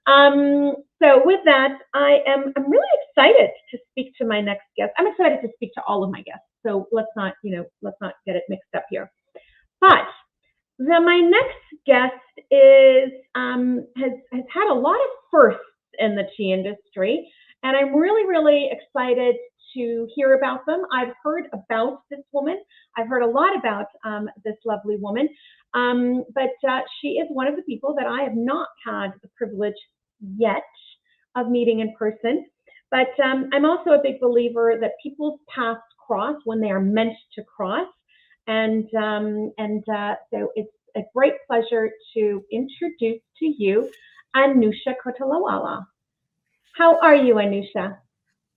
So with that, I'm really excited to speak to my next guest. I'm excited to speak to all of my guests. So let's not get it mixed up here. But my next guest is has had a lot of firsts in the tea industry, and I'm really excited to hear about them. I've heard about this woman. I've heard a lot about this lovely woman, but she is one of the people that I have not had the privilege yet of meeting in person. But I'm also a big believer that people's paths cross when they are meant to cross, and so it's a great pleasure to introduce to you Anusha Kotalawala. How are you, Anusha?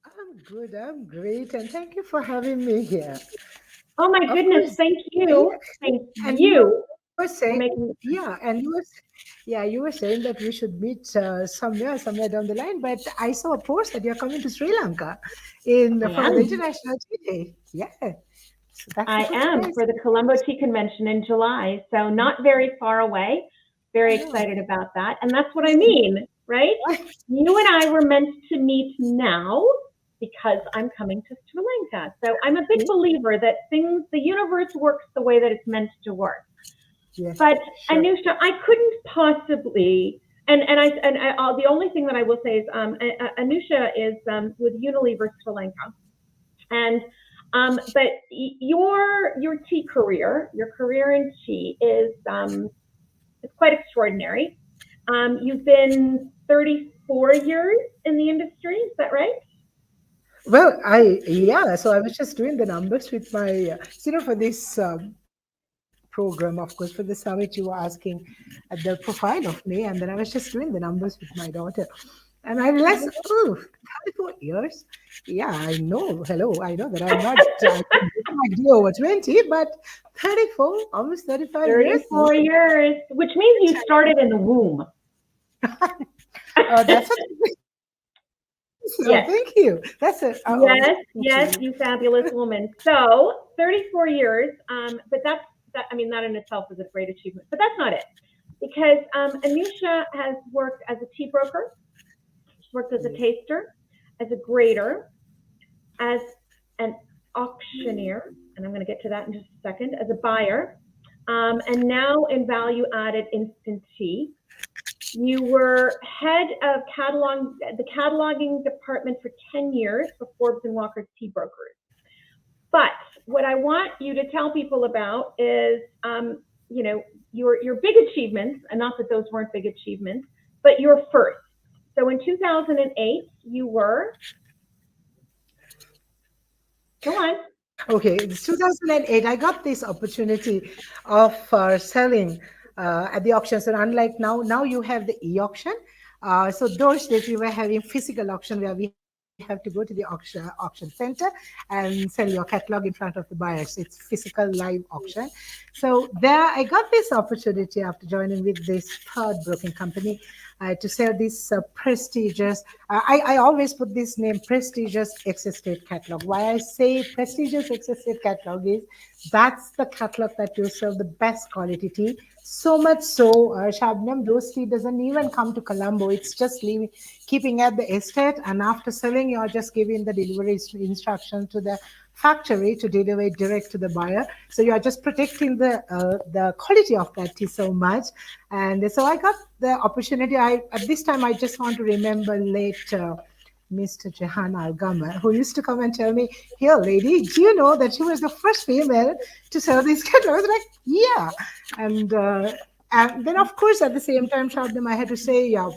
I'm good. I'm great. And thank you for having me here. Oh my Of goodness, course. thank Yeah. you. Thank And you you were for saying, making. yeah, you were saying that we should meet somewhere down the line. But I saw a post that you're coming to Sri Lanka I for the am. International Tea Day. Yeah. So that's a I good am place. for the Colombo Tea Convention in July, so not very far away. Very Oh, excited about that. And that's what I mean, right? You and I were meant to meet now because I'm coming to Sri Lanka. So I'm a big believer that the universe works the way that it's meant to work. yes, But sure. Anusha, I couldn't possibly, the only thing that I will say is, Anusha is with Unilever Sri Lanka, and but your tea career, your career in tea is quite extraordinary. You've been 34 years in the industry, is that right? Well, yeah, so I was just doing the numbers with my, for this program, of course, for the summit, you were asking at the profile of me, and then I was just doing the numbers with my daughter. And I realized, oh, 34 years. Yeah, I know. Hello, I know that I might be over 20, but 34, almost 35 years. 34 years, which means you started in the womb. That's a so Yes, thank you. That's a thank yes, you. you fabulous woman. So 34 years, but that. I mean, that in itself is a great achievement. But that's not it, because Anusha has worked as a tea broker, she's worked as a Yes. taster, as a grader, as an auctioneer, and I'm going to get to that in just a second, as a buyer, and now in value added instant tea. You were head of the cataloging department for 10 years for Forbes and Walker's Tea Brokers. But what I want you to tell people about is, your big achievements, and not that those weren't big achievements, but your first. So in 2008, you were, go on. Okay, it's 2008. I got this opportunity of selling at the auction. So unlike now you have the e-auction. So those days we were having physical auction where we have to go to the auction center and sell your catalog in front of the buyers. It's physical live auction. So there I got this opportunity after joining with this third broking company to sell this prestigious. I always put this name prestigious Estate catalog. Why I say prestigious Estate catalog is that's the catalog that you sell the best quality tea. So much so, Shabnam, those tea doesn't even come to Colombo. It's just leaving, keeping at the estate, and after selling, you are just giving the delivery instruction to the factory to deliver it direct to the buyer. So you are just protecting the quality of that tea so much. And so I got the opportunity. I at this time I just want to remember late. Mr. Jahan Algama, who used to come and tell me, "Here, lady, do you know that she was the first female to sell this kettle?" I was like, "Yeah," and then of course at the same time, Shabnam, I had to say, "Yeah,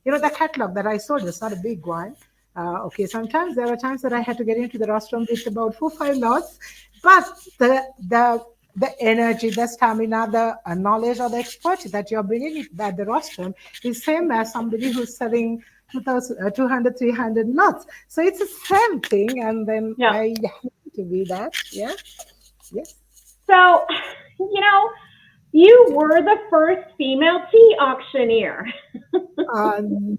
the catalog that I sold was not a big one. Okay, sometimes there were times that I had to get into the rostrum with about 4 5 lots, but the energy, the stamina, the knowledge or the expertise that you're bringing at the rostrum is same as somebody who's selling 2000, 200, 300 lots. So it's the same thing, and then Yeah. I happen to be that. Yeah, yes. So, you know, you were the first female tea auctioneer. Um,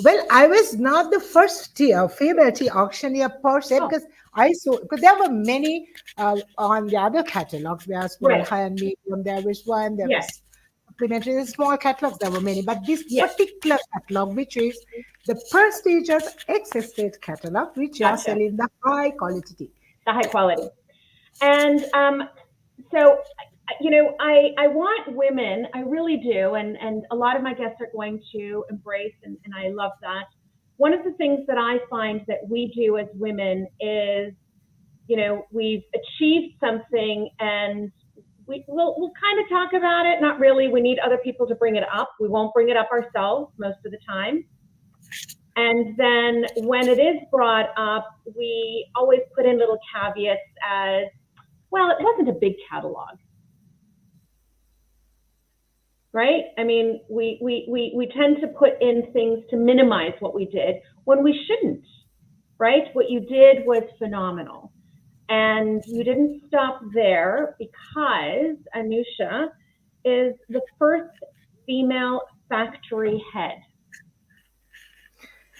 well, I was not the first female tea auctioneer per se Oh, because I saw because there were many on the other catalogs. There was small, right. high, and medium. There was one. There Yes. was supplementary, the small catalogs, there were many, but this Yes, particular catalog, which is the prestigious X Estate catalog, which you are gotcha. selling the high quality tea. The high quality. And so, I want women, I really do, and a lot of my guests are going to embrace, and I love that. One of the things that I find that we do as women is, we've achieved something and we'll kind of talk about it. Not really. We need other people to bring it up. We won't bring it up ourselves most of the time. And then when it is brought up, we always put in little caveats as, well, it wasn't a big catalog, right? I mean, we tend to put in things to minimize what we did when we shouldn't, right? What you did was phenomenal. And you didn't stop there because Anusha is the first female factory head.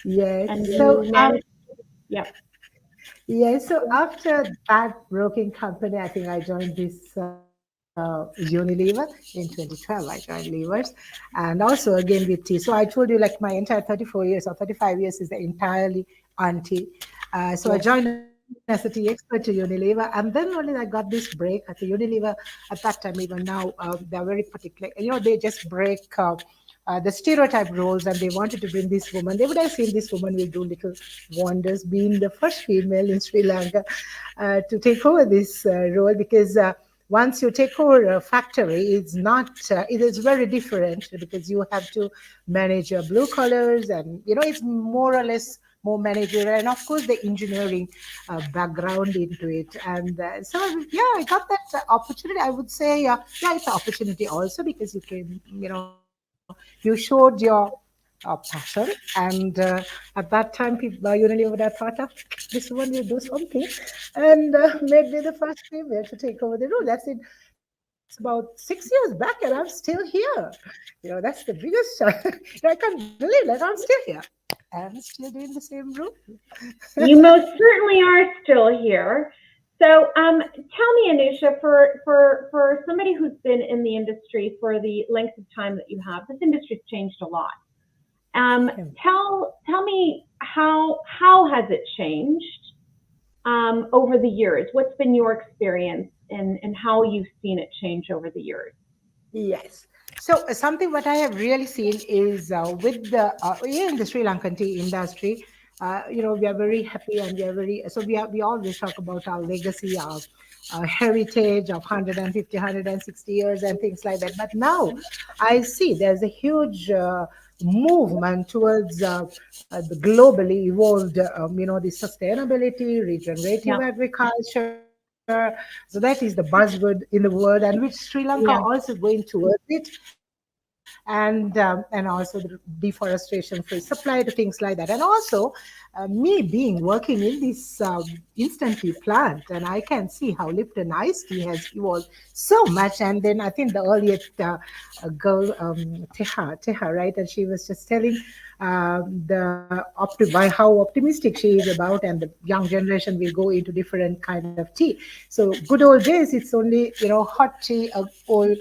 Yes. And So, you managed, yeah, yes. So after that broking company, I think I joined this Unilever in 2012. I joined Levers, and also again with tea. So I told you, like my entire 34 years or 35 years is the entirely on tea. So I yeah, joined as a tea expert to Unilever, and then only I got this break at the Unilever. At that time, even now, they're very particular. They just break. The stereotype roles, and they wanted to bring this woman. They would have seen this woman will do little wonders, being the first female in Sri Lanka to take over this role, because once you take over a factory, it is very different, because you have to manage your blue collars, and it's more or less more managerial, and of course the engineering background into it. And so yeah, I got that opportunity. I would say yeah, it's an opportunity also, because you can, you showed your passion. And at that time, people, Unilever would have thought of, this woman will do something, and made me the first female to take over the role. That's about 6 years back, and I'm still here. That's the biggest. I can't believe that I'm still here. I'm still doing the same role. you most certainly are still here. So, tell me, Anusha, for somebody who's been in the industry for the length of time that you have, this industry's changed a lot. Tell me how has it changed over the years? What's been your experience and how you've seen it change over the years? Yes. So something what I have really seen is with in the Sri Lankan tea industry, we are very happy, and we always talk about our legacy, our heritage of 150, 160 years and things like that. But now I see there's a huge movement towards the globally evolved, the sustainability, regenerative Yeah, agriculture. So that is the buzzword in the world, and which Sri Lanka also going yeah, towards it. And also the deforestation free supply to things like that. And also me being working in this instant tea plant, and I can see how Lipton iced tea has evolved so much. And then I think the earlier girl, Teha, right, and she was just telling by how optimistic she is about, and the young generation will go into different kind of tea. So good old days, it's only hot tea, old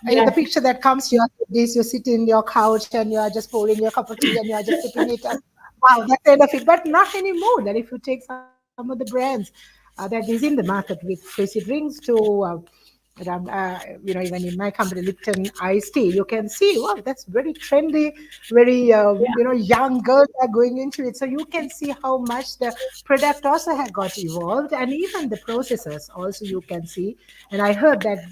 the yes, picture that comes to your head is you sit in your couch and you are just pouring your cup of tea and you are just sipping it. And, wow, that kind of it. But not anymore. That if you take some of the brands that is in the market, with fizzy drinks to even in my company, Lipton iced tea, you can see, wow, that's very trendy, very, yeah, young girls are going into it. So you can see how much the product also had got evolved, and even the processes also you can see. And I heard that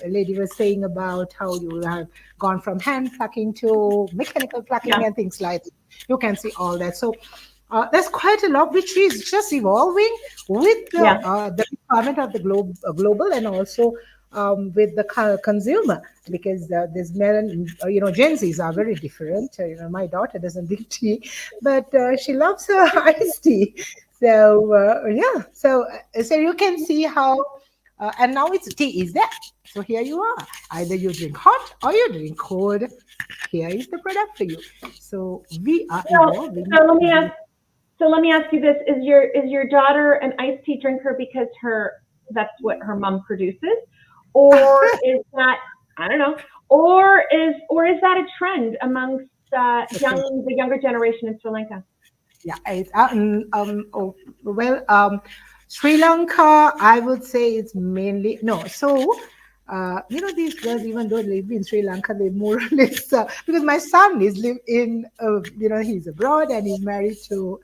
lady was saying about how you have gone from hand plucking to mechanical yeah, plucking and things like that. You can see all that. So there's quite a lot which is just evolving with yeah, the requirement of the global, and also with the consumer, because this men, Gen Zs are very different. My daughter doesn't drink tea, but she loves her iced tea. So yeah, so you can see how, and now it's tea is there. So here you are. Either you drink hot or you drink cold. Here is the product for you. So we are So, evolving. so let me ask. So let me ask you this: Is your daughter an iced tea drinker because her that's what her mom produces, or is that I don't know. Or is that a trend amongst Okay. the younger generation in Sri Lanka? Yeah, oh, well, Sri Lanka, I would say it's mainly no. So, these girls, even though they live in Sri Lanka, they more or less because my son is live in, he's abroad and he's married to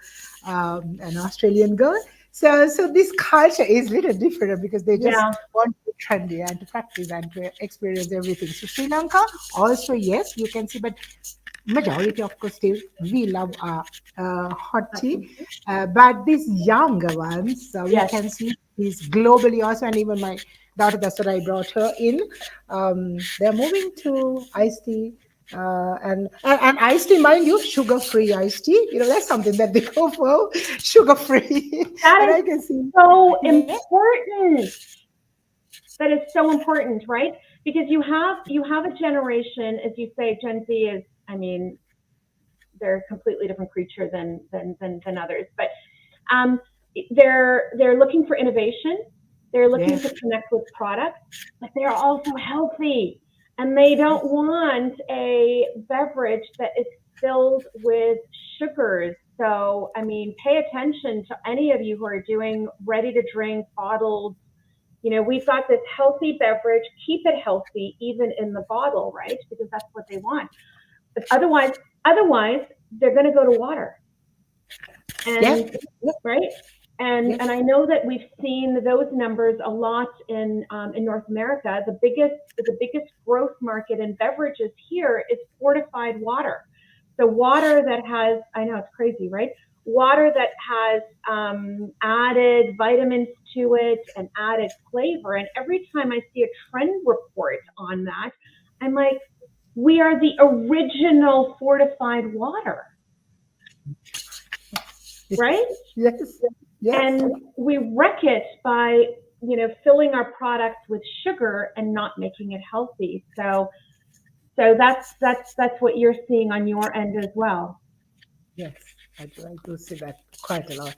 an Australian girl. So this culture is little different because they just Yeah, want to be trendy and to practice and to experience everything. So Sri Lanka also, yes, you can see, but majority of course still we love hot that's tea, but these younger ones we yes. can see is globally also, and even my daughter, that's what I brought her in. They're moving to iced tea, and iced tea, mind you, sugar free iced tea, that's something that they go for, sugar free. That And is I can see, so yeah, important. That is so important, right? Because you have a generation, as you say, Gen Z is. I mean, they're a completely different creature than others. But um, they're looking for innovation. They're looking yes, to connect with products, but they're also healthy, and they don't want a beverage that is filled with sugars. So, I mean, pay attention to any of you who are doing ready to drink bottled. We've got this healthy beverage. Keep it healthy, even in the bottle, right? Because that's what they want. But otherwise, they're going to go to water. yes, And yes, right, and yes, I know that we've seen those numbers a lot in North America. The biggest growth market in beverages here is fortified water. So water that has, I know it's crazy, right? Water that has added vitamins to it and added flavor. And every time I see a trend report on that, I'm like, we are the original fortified water, right? yes, yes. And we wreck it by filling our products with sugar and not making it healthy. So that's what you're seeing on your end as well. Yes, I do see that quite a lot.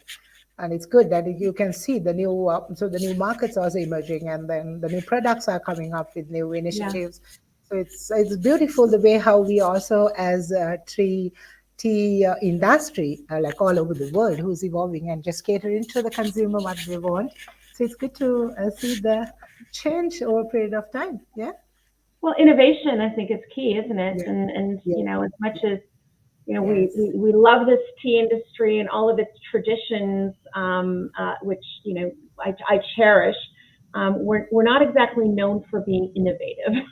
And it's good that you can see the new markets also emerging, and then the new products are coming up with new Yeah, initiatives. So it's beautiful the way how we also as a tea industry, like all over the world, who's evolving and just catering to the consumer what they want. So it's good to see the change over a period of time. Yeah. well, innovation, I think, is key, isn't it? Yeah. And Yeah. as much as we, Yes. we love this tea industry and all of its traditions, which I cherish. We're not exactly known for being innovative.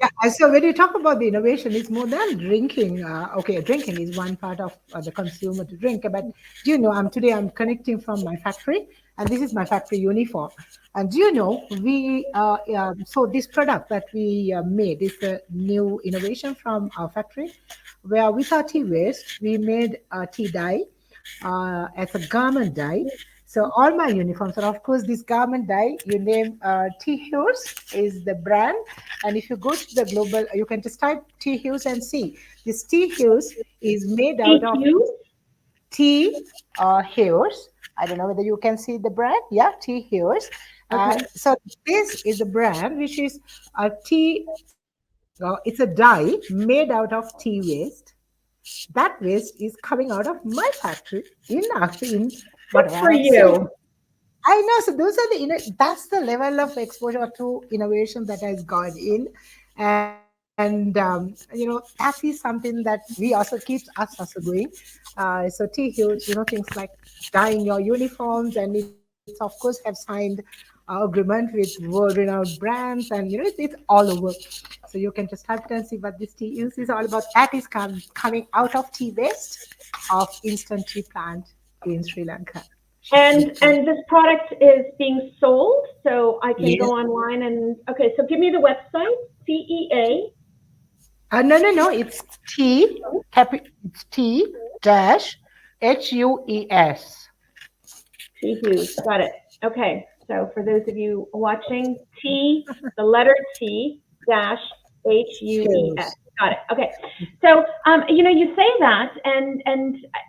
Yeah, so when you talk about the innovation, it's more than drinking. Okay, drinking is one part of the consumer to drink. But do you know, I'm connecting from my factory, and this is my factory uniform. And do you know, so this product that we made is a new innovation from our factory, where with our tea waste, we made a tea dye as a garment dye. So all my uniforms, and of course, this garment dye, you name Tea Hues is the brand. And if you go to the global, you can just type Tea Hues and see. This Tea Hues is made out of EQ. tea Hues. I don't know whether you can see the brand. Yeah, Tea Hues. Okay. So this is a brand which is a tea. It's a dye made out of tea waste. That waste is coming out of my factory in Good what for I have said. you. I know. So those are that's the level of exposure to innovation that has gone in, and that's something that we also keeps us also going. So T huge, things like dyeing your uniforms, and it's of course have signed agreement with world-renowned brands, and it's all over. So you can just type it and see what this tea is all about. That is coming out of tea waste of instant tea plant in Sri Lanka. And this product is being sold, so I can go Yes. online and okay. So give me the website. CEA. No, no, no. It's it's T dash HUES. T Hughes. Got it. Okay. So for those of you watching, the letter T dash HUES. Hues. Got it. Okay. So you say that, and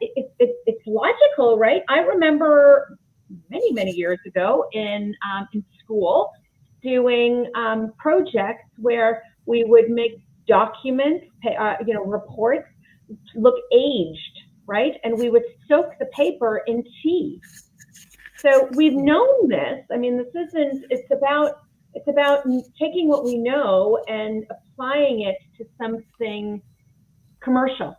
it's logical, right? I remember many years ago in school doing projects where we would make documents, reports look aged, right? And we would soak the paper in tea. So we've known this. I mean, this isn't. It's about taking what we know and applying it to something commercial,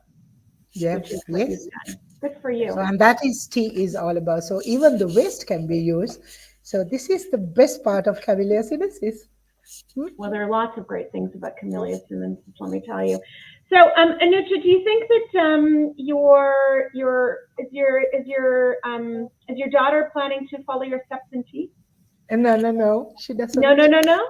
Yeah, which is what you've yes. done. Good for So, you. and that is tea is all about. So even the waste can be used. So this is the best part of Camellia sinensis. Hmm? Well, there are lots of great things about camellia sinensis, let me tell you. So, Anuja, do you think that is your daughter planning to follow your steps in tea? And no, no, no, she No, no, doesn't. no, no.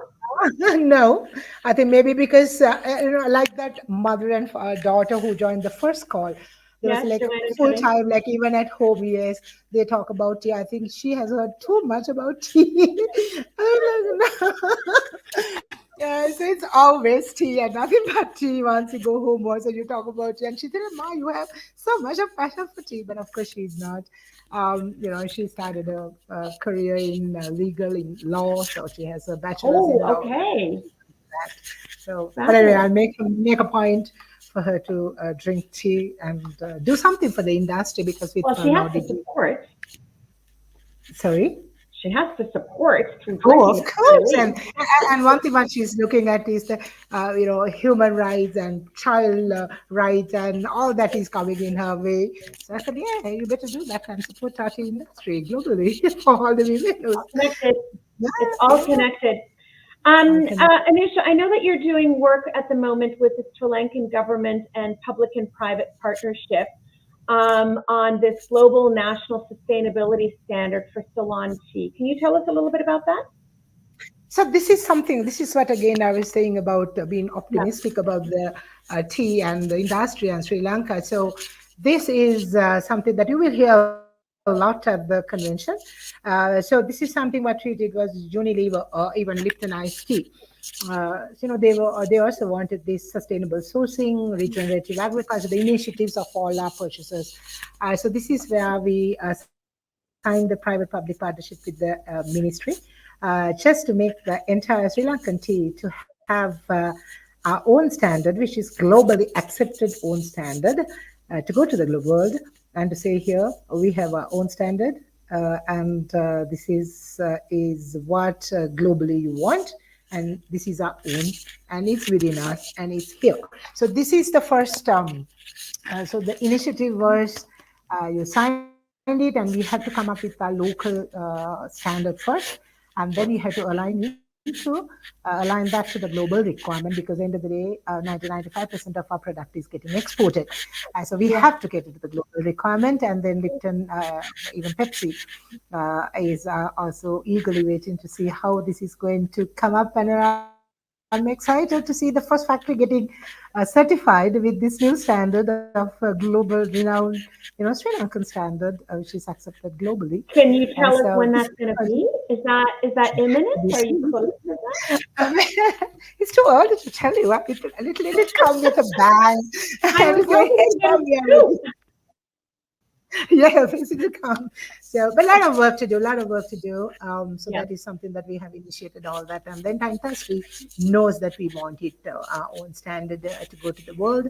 No, I think maybe because like that mother and daughter who joined the first call, there was Yes, like Joanne and full Kevin. time, like even at home, yes, they talk about tea. I think she has heard too much about tea. I'm like, no. Yeah, so it's always tea and nothing but tea. Once you go home, also you talk about tea, and she said, "Ma, you have so much of passion for tea," but of course she's not. She started a career in legal in law, so she has a bachelor's Oh, in law. okay. That. So, but anyway, Fabulous. I'll make a point for her to drink tea and do something for the industry because with Well, her she now has to degree. support. Sorry. She has to support through Oh, drinking of it before they course, leave. and one thing what she's looking at is the human rights and child rights and all that is coming in her way. So I said, yeah, you better do that and support our industry globally for all the women. All connected. Yeah, It's all yeah, connected. all connected. Anisha, I know that you're doing work at the moment with the Sri Lankan government and public and private partnership on this global national sustainability standard for Ceylon tea. Can you tell us a little bit about that? So this is something. This is what again I was saying about being Yeah. optimistic about the tea and the industry and Sri Lanka. So this is something that you will hear a lot at the convention. So this is something what we did was Unilever or even Lipton iced tea. They also wanted this sustainable sourcing, regenerative agriculture, the initiatives of all our purchasers. So this is where we signed the private-public partnership with the ministry, just to make the entire Sri Lankan tea to have our own standard, which is globally accepted own standard, to go to the world and to say here we have our own standard, and this is what globally you want, and this is our own, and it's within us, and it's here. So this is the first. So the initiative was you signed it, and we had to come up with our local standard first, and then you had to align that to the global requirement because end of the day, 90-95% of our product is getting exported. So we have Yeah. to get into the global requirement, and then Lipton, even Pepsi, is also eagerly waiting to see how this is going to come up. And I'm excited to see the first factory getting certified with this new standard of global renowned, Sri Lankan standard, which is accepted globally. Can you tell So us this when is that's going to be? Is that imminent? Are you close to that? it's too early to tell you. Let it come with a bang I and was say, hoping hey, to get now a we are scoop. ready. Yeah, basically come. So, but a lot of work to do, a lot of work to do. So Yeah. that is something that we have initiated all that. And then Time Industry knows that we want it our own standard to go to the world.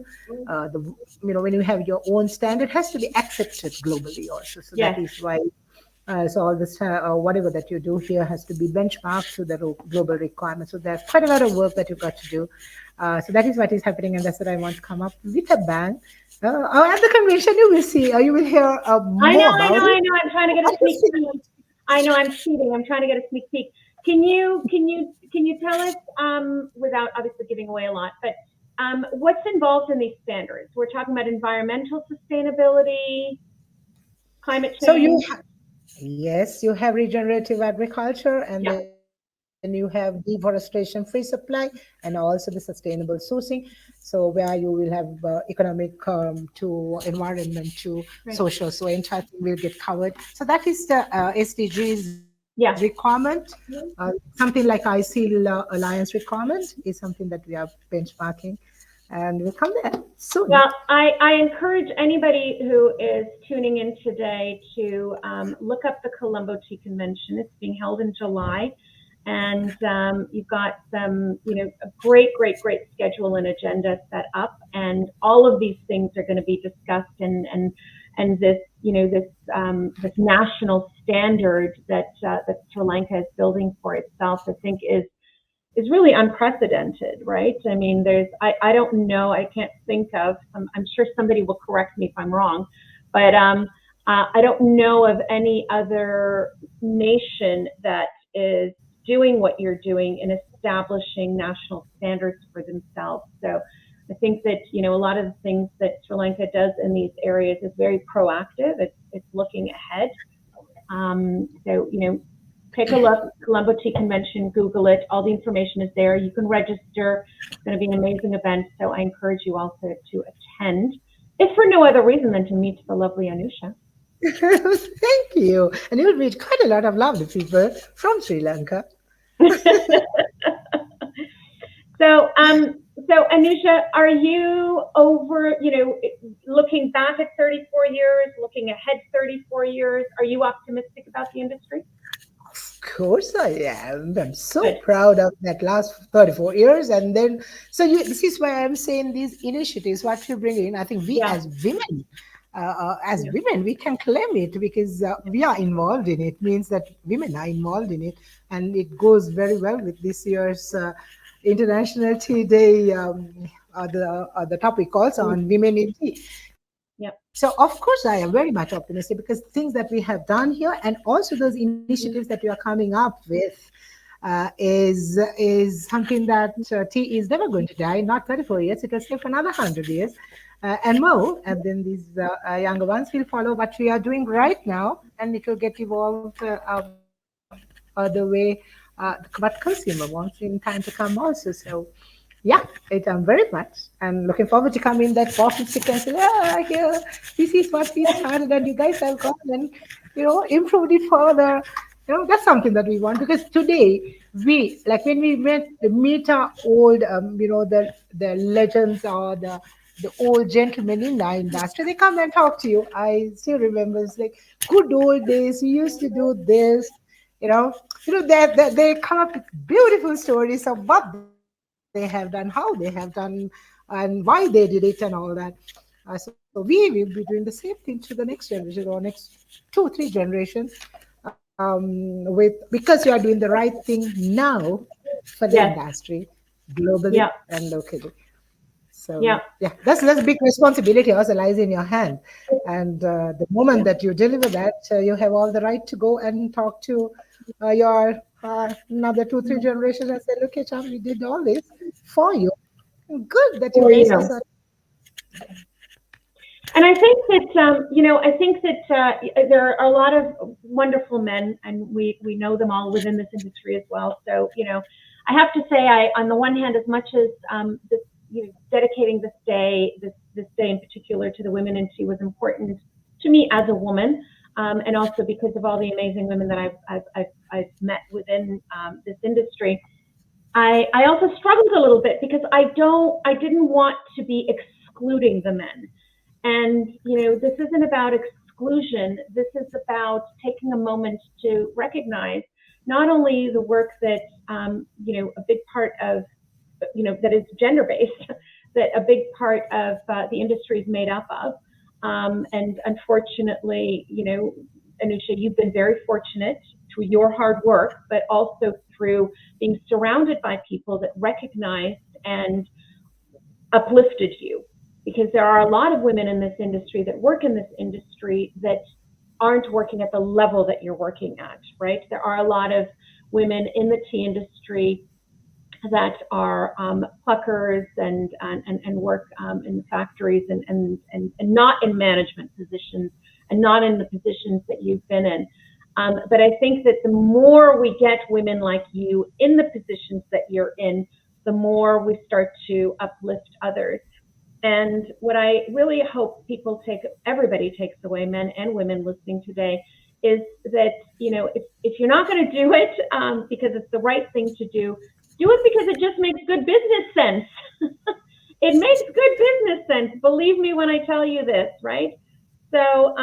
When you have your own standard, it has to be accepted globally also. So that Yes. is why so all this, whatever that you do here has to be benchmarked to the global requirements. So there's quite a lot of work that you've got to do. So that is what is happening, and that's what I want to come up with a bang. At the convention, you will see, you will hear I know, more I know, about I it. know. I'm trying to get a sneak peek. I know I'm cheating. I'm trying to get a sneak peek. Can you tell us without obviously giving away a lot, but what's involved in these standards? We're talking about environmental sustainability, climate So change. yes, you have regenerative agriculture, and Yeah. then you have deforestation free supply, and also the sustainable sourcing. So where you will have economic to environment to Right. social, so entire thing will get covered. So that is the SDGs Yeah. requirement. Something like ICIL Alliance requirement is something that we are benchmarking, and we'll come there soon. Well, I encourage anybody who is tuning in today to look up the Colombo Tea Convention. It's being held in July. and you've got some, a great, great, great schedule and agenda set up, and all of these things are going to be discussed, and this, this national standard that Sri Lanka is building for itself, I think is really unprecedented, right? I mean, I don't know, I can't think of, I'm sure somebody will correct me if I'm wrong, but I don't know of any other nation that is doing what you're doing in establishing national standards for themselves. So I think that, a lot of the things that Sri Lanka does in these areas is very proactive. It's looking ahead. So, take a look, Colombo Tea Convention, Google it. All the information is there. You can register. It's going to be an amazing event. So I encourage you also to attend, if for no other reason than to meet the lovely Anusha. Thank you. And you'll meet quite a lot of lovely people from Sri Lanka. So, so Anusha, are you over, looking back at 34 years, looking ahead 34 years, are you optimistic about the industry? Of course I am. I'm so Good. proud of that last 34 years. And then, this is why I'm saying these initiatives, what you bring in, I think we Yeah. as Yeah. women, we can claim it because we are involved in it. Means that women are involved in it. And it goes very well with this year's International Tea Day, the topic also Mm. on women in tea. So Yep. of course I am very much optimistic because things that we have done here and also those initiatives that you are coming up with is something that tea is never going to die. Not 34 years; it will stay for another 100 years and more. And then these younger ones will follow what we are doing right now, and it will get evolved the way what consumer wants in time to come also. So yeah, I'm very much and looking forward to come in that walking stick and say, ah, here, this is what we started, and you guys have gone and improved it further. That's something that we want because today we like when we meet our old, the legends or the old gentlemen in the industry. They come and talk to you. I still remember it's like good old days. We used to do this. You know, they come up with beautiful stories of what they have done, how they have done, and why they did it, and all that. So we will be doing the same thing to the next generation or next 2, 3 generations, with because you are doing the right thing now for the Yes. industry, globally Yeah. and locally. So Yeah. yeah, that's a big responsibility also lies in your hand. And the moment Yeah. that you deliver that, you have all the right to go and talk to your another 2, 3 generations and say, look, Cham, we did all this for you. Good that you For guys are you. such. And I think that, I think that there are a lot of wonderful men, and we know them all within this industry as well. So, I have to say, on the one hand, as much as this, dedicating this day in particular to the women in tea was important to me as a woman, and also because of all the amazing women that I've met within this industry. I also struggled a little bit because I didn't want to be excluding the men. And, this isn't about exclusion. This is about taking a moment to recognize not only the work that, a big part of, that is gender based, that a big part of the industry is made up of. And unfortunately, Anusha, you've been very fortunate through your hard work, but also through being surrounded by people that recognized and uplifted you, because there are a lot of women in this industry that work in this industry that aren't working at the level that you're working at, right? There are a lot of women in the tea industry that are pluckers and work in factories and not in management positions and not in the positions that you've been in. But I think that the more we get women like you in the positions that you're in, the more we start to uplift others. And what I really hope everybody takes away, men and women listening today, is that, if you're not going to do it because it's the right thing to do it because it just makes good business sense. It makes good business sense. Believe me when I tell you this, right? So,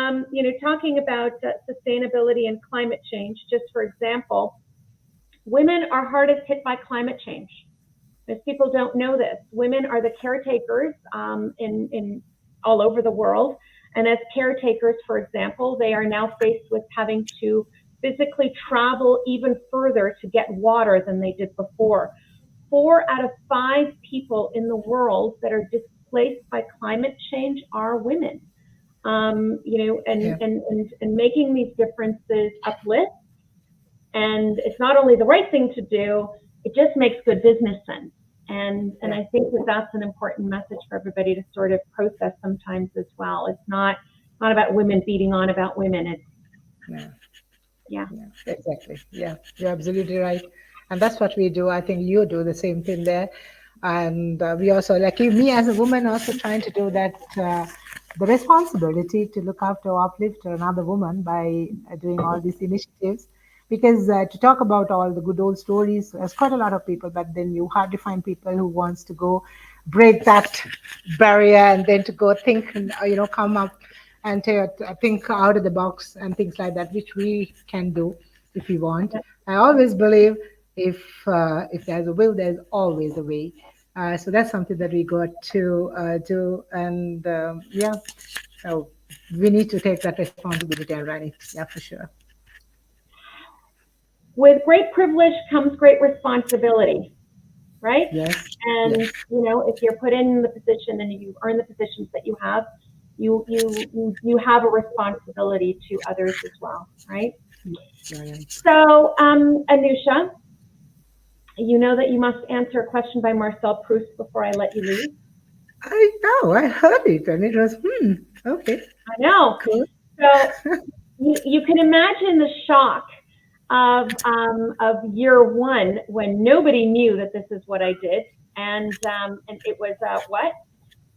talking about sustainability and climate change, just for example, Women are hardest hit by climate change. Most people don't know this. Women are the caretakers in all over the world, and as caretakers, for example, they are now faced with having to physically travel even further to get water than they did before. 4 out of 5 people in the world that are displaced by climate change are women. Yeah. And making these differences uplift, and it's not only the right thing to do, it just makes good business sense. And Yeah. I think that that's an important message for everybody to sort of process sometimes as well. It's not about women beating on about women. It's Yeah. yeah. Yeah, exactly. Yeah, you're absolutely right. And that's what we do. I think you do the same thing there. And we also, like me as a woman, also trying to do that, the responsibility to look after or uplift another woman by doing all these initiatives. Because to talk about all the good old stories, there's quite a lot of people, but then you hardly find people who wants to go break that barrier and then to go think, come up and to think out of the box and things like that, which we can do if we want. I always believe if there's a will, there's always a way. So that's something that we got to do, and yeah, so we need to take that responsibility and run it. Yeah, for sure. With great privilege comes great responsibility, right? Yes, And yes, if you're put in the position and you earn the positions that you have, you have a responsibility to others as well, right? yeah, yeah. So, Anusha, you know that you must answer a question by Marcel Proust before I let you leave. I know, I heard it, and it was okay, I know. cool. So you can imagine the shock of year one when nobody knew that this is what I did, and it was what.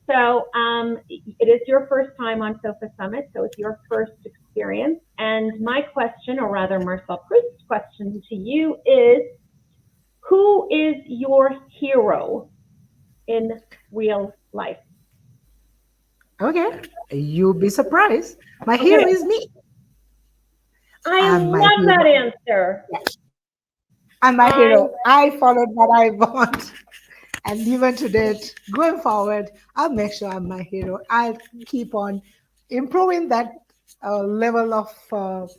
So it is your first time on Sofa Summit, so it's your first experience. And my question, or rather Marcel Proust's question to you is, who is your hero in real life? Okay, you'll be surprised. My Okay, hero is me. I I'm my love that hero. answer. I'm my I hero. I followed what I want. And even to date, going forward, I'll make sure I'm my hero. I'll keep on improving that level of, what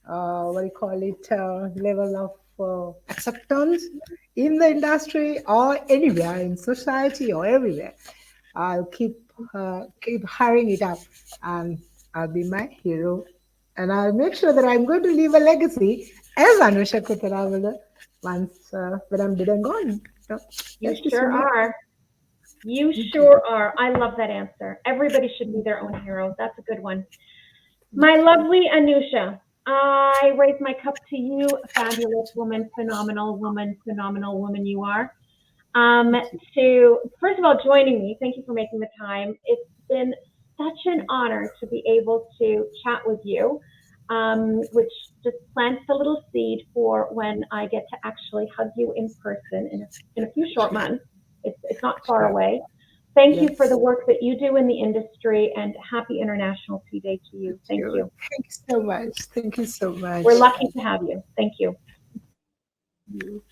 do you call it, level of acceptance in the industry or anywhere in society or everywhere. I'll keep hiring it up, and I'll be my hero. And I'll make sure that I'm going to leave a legacy as Anusha Kuttaravala once when I'm dead and gone. So You that's just sure for me. are. You Okay. sure are. I love that answer. Everybody should be their own hero. That's a good one. My lovely Anusha, I raise my cup to you, fabulous woman, phenomenal woman you are. To first of all joining me. Thank you for making the time. It's been such an honor to be able to chat with you, which just plants a little seed for when I get to actually hug you in person in a few short months. It's not far Sure. away. Thank you for the Yes. work that you do in the industry, and happy International Tea Day to you. Thank You. you. Thank you so much. Thank you so much. We're lucky to have you. Thank you. You.